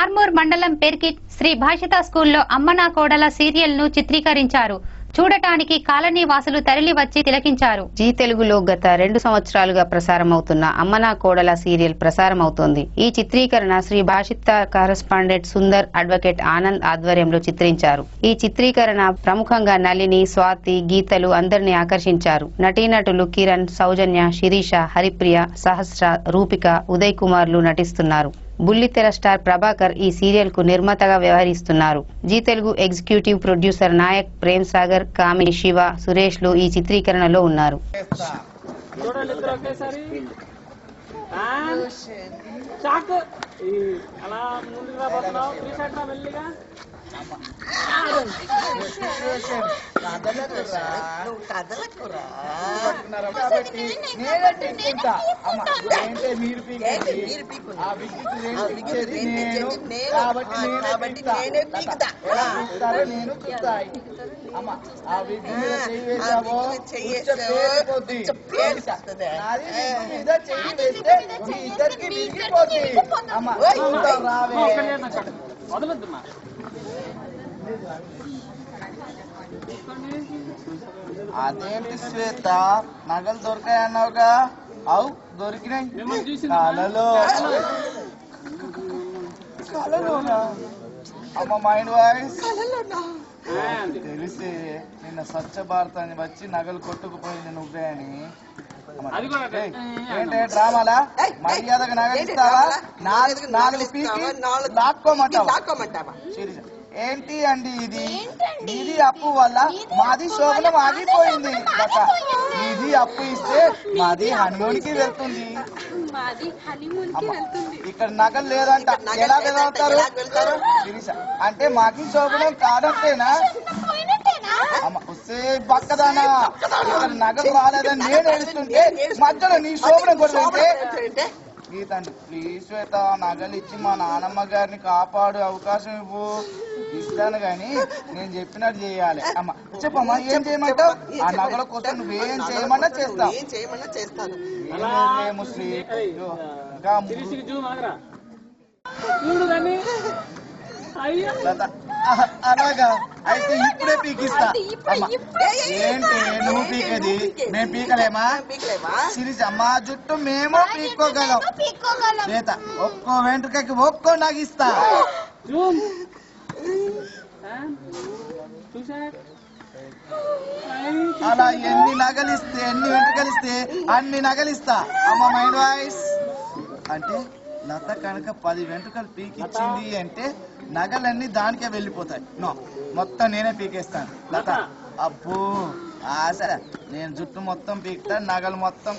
ఆర్మూర్ మండలం పెర్కిట్ శ్రీ భాషిత స్కూల్లో అమ్మనా కోడల సీరియల్ ను చిత్రీకరించారు. చూడటానికి కాలనీ వాసులు తరలి వచ్చి తిలకించారు. జీ తెలుగులో గత 2 సంవత్సరాలుగా ప్రసారమవుతున్న అమ్మనా కోడల సీరియల్ ప్రసారమవుతోంది. ఈ చిత్రీకరణ శ్రీ భాషిత కరెస్పాండెంట్ సుందర్, అడ్వకేట్ ఆనంద్ ఆధ్వర్యంలో చిత్రించారు. ఈ చిత్రీకరణ ప్రముఖంగా నళిని, స్వాతి, గీతలు అందరినీ ఆకర్షించారు. నటీనటులు కిరణ్, సౌజన్య, శిరీష, హరిప్రియ, సహస్ర, రూపిక, ఉదయ్ కుమార్లు నటిస్తున్నారు. బుల్లితెర స్టార్ ప్రభాకర్ ఈ సీరియల్ కు నిర్మాతగా వ్యవహరిస్తున్నారు. Zee Telugu executive producer Nayak, Prem Sagar, Kamini, Shiva, Suresh లు ఈ చిత్రీకరణలో ఉన్నారు. అదేంటి శ్వేత, నగలు దొరికాయన్నావుగా? అవు దొరికినాయి. కలలో కలలోనా? అమ్మ మైండ్ వాయిస్ తెలిసి నిన్న స్వచ్ఛ భారత్ అని వచ్చి నగలు కొట్టుకుపోయింది నువ్వే అని. ఏంటే డ్రామాలా? మర్యాదగా నగలు ఇస్తావా? నాలుగు పీకి లాక్కోమంటావా? ఏంటి అండి ఇది? ఇది అప్పు వల్ల మాది శోభనం ఆగిపోయింది. ఇది అప్పు ఇస్తే మాది హనీమూన్ కి వెళ్తుంది. ఇక్కడ నగలు లేదంట, ఎలా వెళ్తారు? అంటే మాకి శోభనం కాదంటేనా? వస్తే పక్కదానా, ఇక్కడ నగలు రాలేదని నేను ఏడుస్తుంటే మధ్యలో నీ శోభనం కూడా గీతండి. ప్లీజ్ శ్వేత, నగలు ఇచ్చి మా నానమ్మ గారిని కాపాడు, అవకాశం ఇవ్వు. ఇస్తాను గాని నేను చెప్పినట్టు చేయాలి. అమ్మ చెప్పమ్మా, ఏం చేయమంటావు? ఆ నగల కోసం నువ్వేం చేయమన్నా చేస్తాను. అలాగా అయితే ఇప్పుడే పీకిస్తా. ఏంటి నువ్వు పీకేది? మేము పీకలేమా? సిరీస్ అమ్మా జుట్టు మేము పీక్కోగలం. చేత ఒక్కో వెంట్రుకకి ఒక్కో నగిస్తా. అలా ఎన్ని నగలిస్తే, ఎన్ని వెంట్రుకలిస్తే అన్ని నగలిస్తా. అమ్మ మైండ్ వాయిస్ అంటే లత కనుక 10 వెంట్రుకలు పీకిచ్చింది అంటే నగలన్నీ దానికే వెళ్ళిపోతాయి. నో, మొత్తం నేనే పీకేస్తాను. లత అబ్బో ఆశ, నేను జుట్టు మొత్తం పీకుతా, నగలు మొత్తం